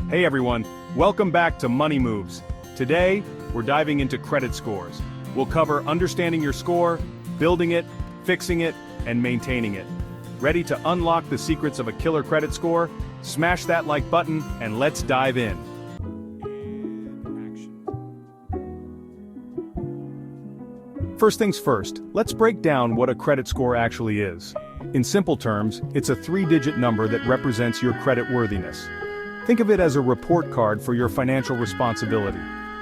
Hey everyone, welcome back to Money Moves. Today, we're diving into credit scores. We'll cover understanding your score, building it, fixing it, and maintaining it. Ready to unlock the secrets of a killer credit score? Smash that like button and let's dive in. First things first, let's break down what a credit score actually is. In simple terms, it's a 3-digit number that represents your credit worthiness. Think of it as a report card for your financial responsibility.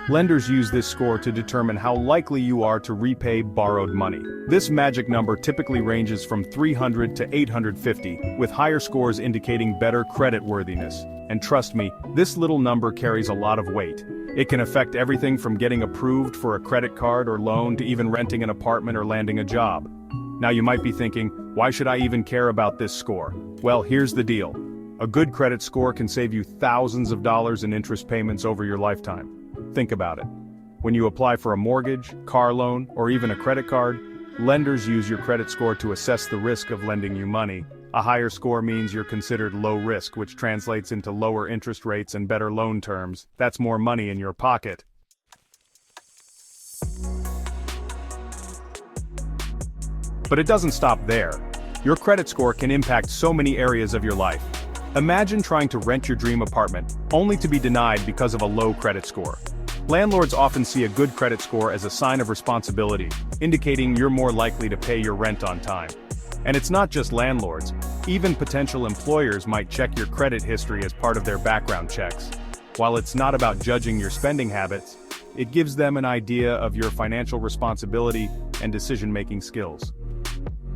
Lenders use this score to determine how likely you are to repay borrowed money. This magic number typically ranges from 300 to 850, with higher scores indicating better credit worthiness. And trust me, this little number carries a lot of weight. It can affect everything from getting approved for a credit card or loan to even renting an apartment or landing a job. Now you might be thinking, why should I even care about this score? Well, here's the deal. A good credit score can save you thousands of dollars in interest payments over your lifetime. Think about it. When you apply for a mortgage, car loan, or even a credit card, lenders use your credit score to assess the risk of lending you money. A higher score means you're considered low risk, which translates into lower interest rates and better loan terms. That's more money in your pocket. But it doesn't stop there. Your credit score can impact so many areas of your life. Imagine trying to rent your dream apartment, only to be denied because of a low credit score. Landlords often see a good credit score as a sign of responsibility, indicating you're more likely to pay your rent on time. And it's not just landlords, even potential employers might check your credit history as part of their background checks. While it's not about judging your spending habits, it gives them an idea of your financial responsibility and decision-making skills.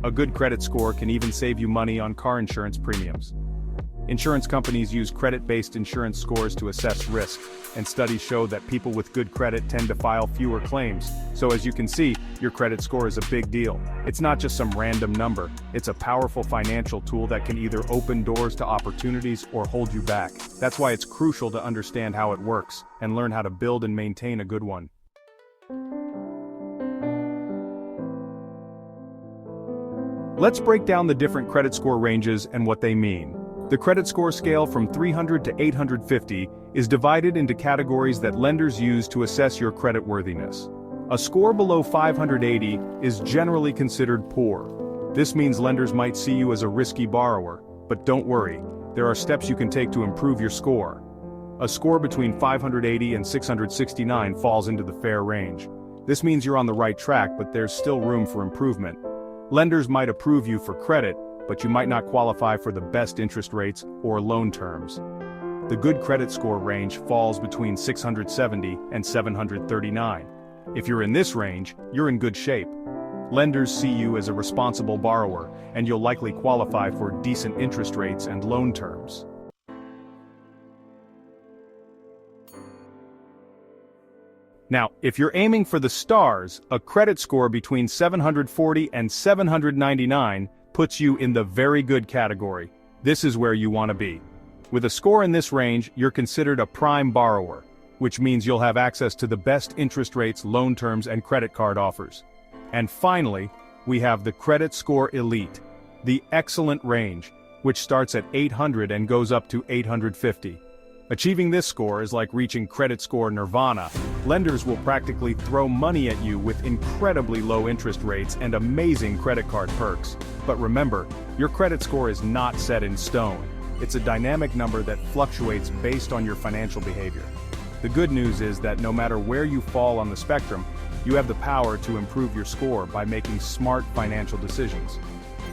A good credit score can even save you money on car insurance premiums. Insurance companies use credit-based insurance scores to assess risk, and studies show that people with good credit tend to file fewer claims. So as you can see, your credit score is a big deal. It's not just some random number, it's a powerful financial tool that can either open doors to opportunities or hold you back. That's why it's crucial to understand how it works, and learn how to build and maintain a good one. Let's break down the different credit score ranges and what they mean. The credit score scale from 300 to 850 is divided into categories that lenders use to assess your credit worthiness. A score below 580 is generally considered poor. This means lenders might see you as a risky borrower, but don't worry, there are steps you can take to improve your score. A score between 580 and 669 falls into the fair range. This means you're on the right track, but there's still room for improvement. Lenders might approve you for credit, but you might not qualify for the best interest rates or loan terms. The good credit score range falls between 670 and 739. If you're in this range, you're in good shape. Lenders see you as a responsible borrower, and you'll likely qualify for decent interest rates and loan terms. Now, if you're aiming for the stars, a credit score between 740 and 799 puts you in the very good category. This is where you want to be. With a score in this range, you're considered a prime borrower, which means you'll have access to the best interest rates, loan terms, and credit card offers. And finally, we have the credit score elite, the excellent range, which starts at 800 and goes up to 850. Achieving this score is like reaching credit score nirvana. Lenders will practically throw money at you with incredibly low interest rates and amazing credit card perks. But remember, your credit score is not set in stone. It's a dynamic number that fluctuates based on your financial behavior. The good news is that no matter where you fall on the spectrum, you have the power to improve your score by making smart financial decisions.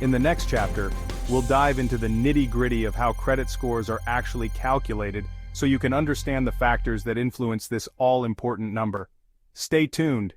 In the next chapter, we'll dive into the nitty-gritty of how credit scores are actually calculated, so you can understand the factors that influence this all-important number. Stay tuned.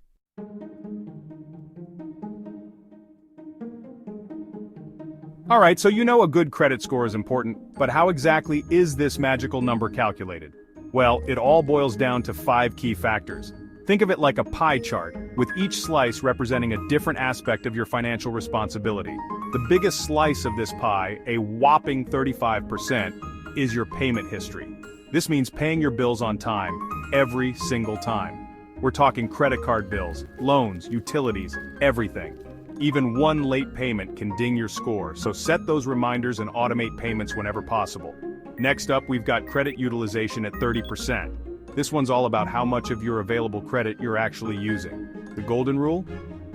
Alright, so you know a good credit score is important, but how exactly is this magical number calculated? Well, it all boils down to 5 key factors. Think of it like a pie chart, with each slice representing a different aspect of your financial responsibility. The biggest slice of this pie, a whopping 35%, is your payment history. This means paying your bills on time, every single time. We're talking credit card bills, loans, utilities, everything. Even one late payment can ding your score, so set those reminders and automate payments whenever possible. Next up, we've got credit utilization at 30%. This one's all about how much of your available credit you're actually using. The golden rule?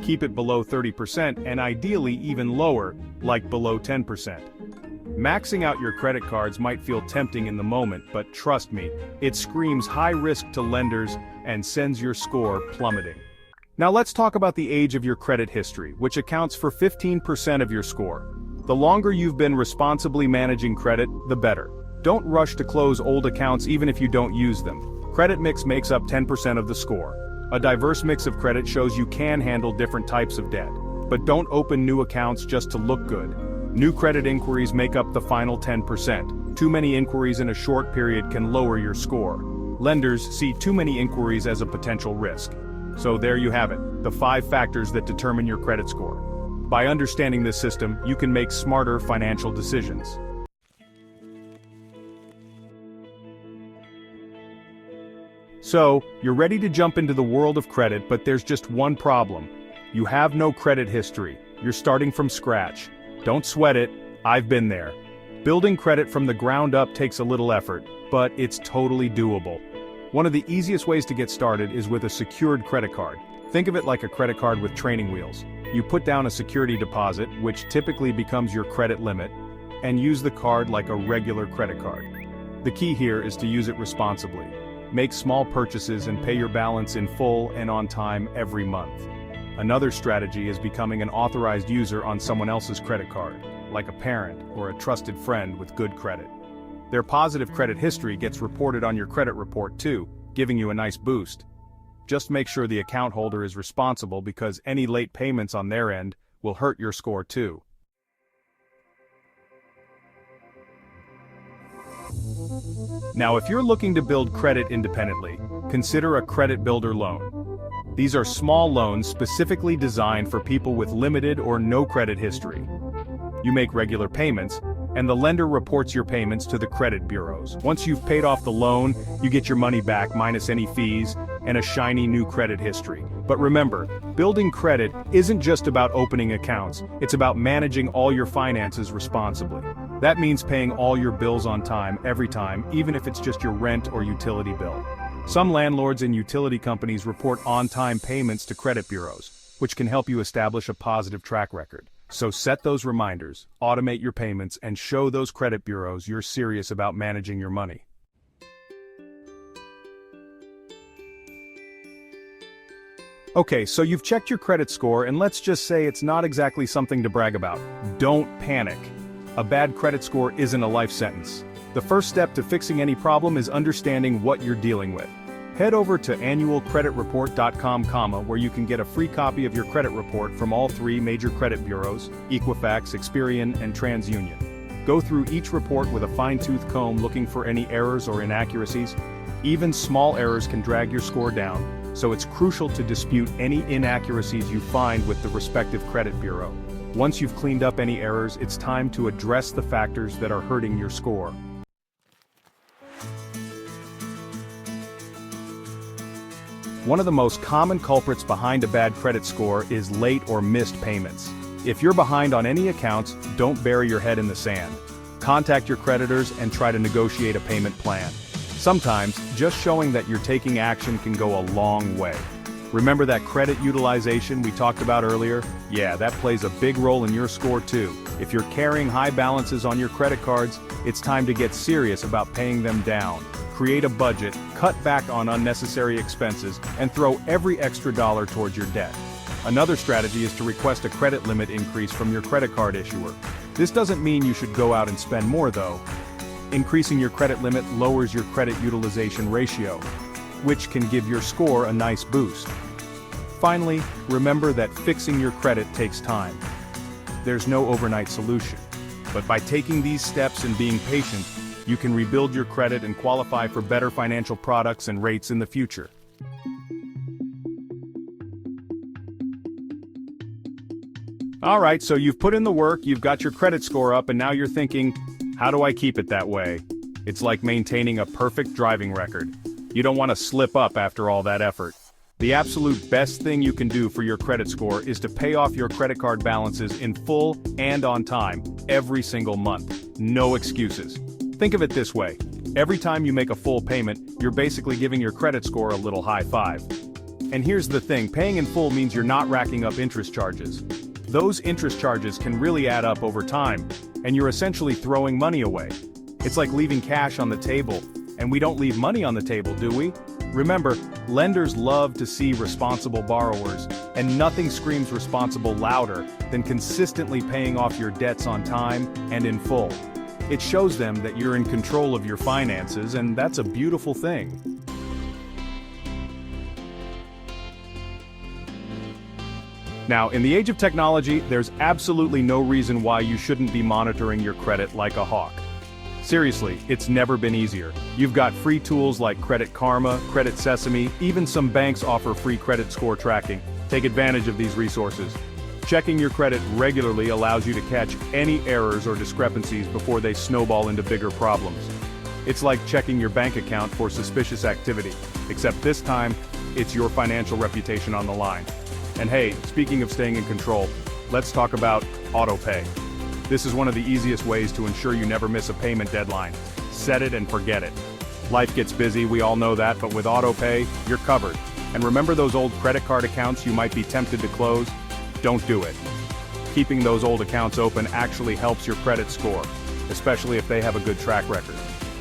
Keep it below 30% and ideally even lower, like below 10%. Maxing out your credit cards might feel tempting in the moment, but trust me, it screams high risk to lenders and sends your score plummeting. Now let's talk about the age of your credit history, which accounts for 15% of your score. The longer you've been responsibly managing credit, the better. Don't rush to close old accounts even if you don't use them. Credit mix makes up 10% of the score. A diverse mix of credit shows you can handle different types of debt. But don't open new accounts just to look good. New credit inquiries make up the final 10%. Too many inquiries in a short period can lower your score. Lenders see too many inquiries as a potential risk. So there you have it, the 5 factors that determine your credit score. By understanding this system, you can make smarter financial decisions. So, you're ready to jump into the world of credit, but there's just one problem. You have no credit history. You're starting from scratch. Don't sweat it, I've been there. Building credit from the ground up takes a little effort, but it's totally doable. One of the easiest ways to get started is with a secured credit card. Think of it like a credit card with training wheels. You put down a security deposit, which typically becomes your credit limit, and use the card like a regular credit card. The key here is to use it responsibly. Make small purchases and pay your balance in full and on time every month. Another strategy is becoming an authorized user on someone else's credit card, like a parent or a trusted friend with good credit. Their positive credit history gets reported on your credit report too, giving you a nice boost. Just make sure the account holder is responsible because any late payments on their end will hurt your score too. Now, if you're looking to build credit independently, consider a credit builder loan. These are small loans specifically designed for people with limited or no credit history. You make regular payments, and the lender reports your payments to the credit bureaus. Once you've paid off the loan, you get your money back minus any fees and a shiny new credit history. But remember, building credit isn't just about opening accounts, it's about managing all your finances responsibly. That means paying all your bills on time, every time, even if it's just your rent or utility bill. Some landlords and utility companies report on-time payments to credit bureaus, which can help you establish a positive track record. So set those reminders, automate your payments, and show those credit bureaus you're serious about managing your money. Okay, so you've checked your credit score, and let's just say it's not exactly something to brag about. Don't panic. A bad credit score isn't a life sentence. The first step to fixing any problem is understanding what you're dealing with. Head over to annualcreditreport.com, where you can get a free copy of your credit report from all 3 major credit bureaus, Equifax, Experian, and TransUnion. Go through each report with a fine-tooth comb looking for any errors or inaccuracies. Even small errors can drag your score down, so it's crucial to dispute any inaccuracies you find with the respective credit bureau. Once you've cleaned up any errors, it's time to address the factors that are hurting your score. One of the most common culprits behind a bad credit score is late or missed payments. If you're behind on any accounts, don't bury your head in the sand. Contact your creditors and try to negotiate a payment plan. Sometimes, just showing that you're taking action can go a long way. Remember that credit utilization we talked about earlier? Yeah, that plays a big role in your score too. If you're carrying high balances on your credit cards, it's time to get serious about paying them down. Create a budget, cut back on unnecessary expenses, and throw every extra dollar towards your debt. Another strategy is to request a credit limit increase from your credit card issuer. This doesn't mean you should go out and spend more though. Increasing your credit limit lowers your credit utilization ratio, which can give your score a nice boost. Finally, remember that fixing your credit takes time. There's no overnight solution. But by taking these steps and being patient, you can rebuild your credit and qualify for better financial products and rates in the future. Alright, so you've put in the work, you've got your credit score up, and now you're thinking, how do I keep it that way? It's like maintaining a perfect driving record. You don't want to slip up after all that effort. The absolute best thing you can do for your credit score is to pay off your credit card balances in full and on time, every single month. No excuses. Think of it this way. Every time you make a full payment, you're basically giving your credit score a little high five. And here's the thing, paying in full means you're not racking up interest charges. Those interest charges can really add up over time, and you're essentially throwing money away. It's like leaving cash on the table, and we don't leave money on the table, do we? Remember, lenders love to see responsible borrowers, and nothing screams responsible louder than consistently paying off your debts on time and in full. It shows them that you're in control of your finances, and that's a beautiful thing. Now, in the age of technology, there's absolutely no reason why you shouldn't be monitoring your credit like a hawk. Seriously, it's never been easier. You've got free tools like Credit Karma, Credit Sesame, even some banks offer free credit score tracking. Take advantage of these resources. Checking your credit regularly allows you to catch any errors or discrepancies before they snowball into bigger problems. It's like checking your bank account for suspicious activity, except this time, it's your financial reputation on the line. And hey, speaking of staying in control, let's talk about autopay. This is one of the easiest ways to ensure you never miss a payment deadline. Set it and forget it. Life gets busy, we all know that, but with autopay, you're covered. And remember those old credit card accounts you might be tempted to close? Don't do it. Keeping those old accounts open actually helps your credit score, especially if they have a good track record.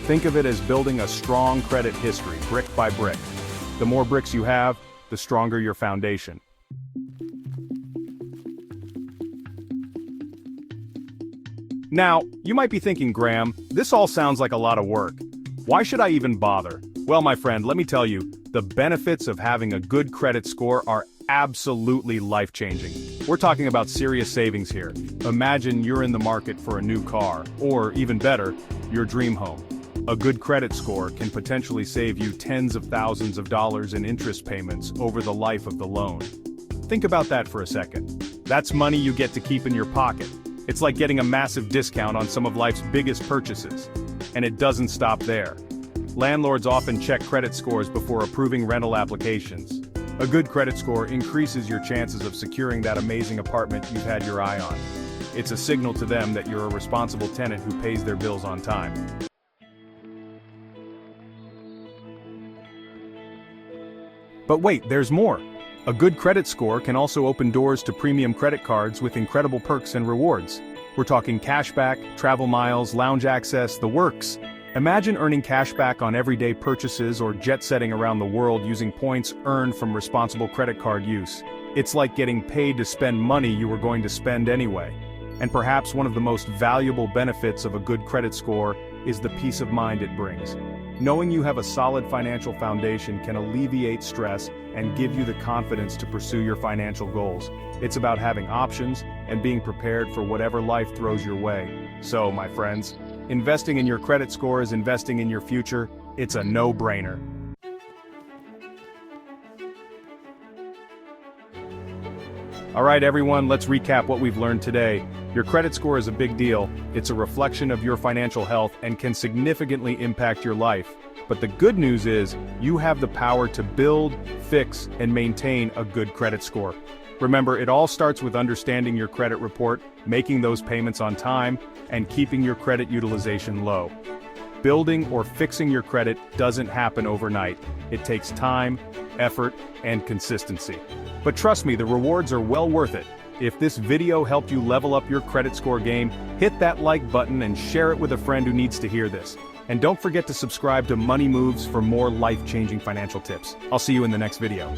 Think of it as building a strong credit history, brick by brick. The more bricks you have, the stronger your foundation. Now, you might be thinking, Graham, this all sounds like a lot of work. Why should I even bother? Well, my friend, let me tell you, the benefits of having a good credit score are absolutely life-changing. We're talking about serious savings here. Imagine you're in the market for a new car, or even better, your dream home. A good credit score can potentially save you tens of thousands of dollars in interest payments over the life of the loan. Think about that for a second. That's money you get to keep in your pocket. It's like getting a massive discount on some of life's biggest purchases. And it doesn't stop there. Landlords often check credit scores before approving rental applications. A good credit score increases your chances of securing that amazing apartment you've had your eye on. It's a signal to them that you're a responsible tenant who pays their bills on time. But wait, there's more. A good credit score can also open doors to premium credit cards with incredible perks and rewards. We're talking cashback, travel miles, lounge access, the works. Imagine earning cashback on everyday purchases or jet-setting around the world using points earned from responsible credit card use. It's like getting paid to spend money you were going to spend anyway. And perhaps one of the most valuable benefits of a good credit score is the peace of mind it brings. Knowing you have a solid financial foundation can alleviate stress and give you the confidence to pursue your financial goals. It's about having options and being prepared for whatever life throws your way. So, my friends, investing in your credit score is investing in your future. It's a no-brainer. All right, everyone, let's recap what we've learned today. Your credit score is a big deal. It's a reflection of your financial health and can significantly impact your life. But the good news is, you have the power to build, fix, and maintain a good credit score. Remember, it all starts with understanding your credit report, making those payments on time, and keeping your credit utilization low. Building or fixing your credit doesn't happen overnight. It takes time, effort, and consistency. But trust me, the rewards are well worth it. If this video helped you level up your credit score game, hit that like button and share it with a friend who needs to hear this. And don't forget to subscribe to Money Moves for more life-changing financial tips. I'll see you in the next video.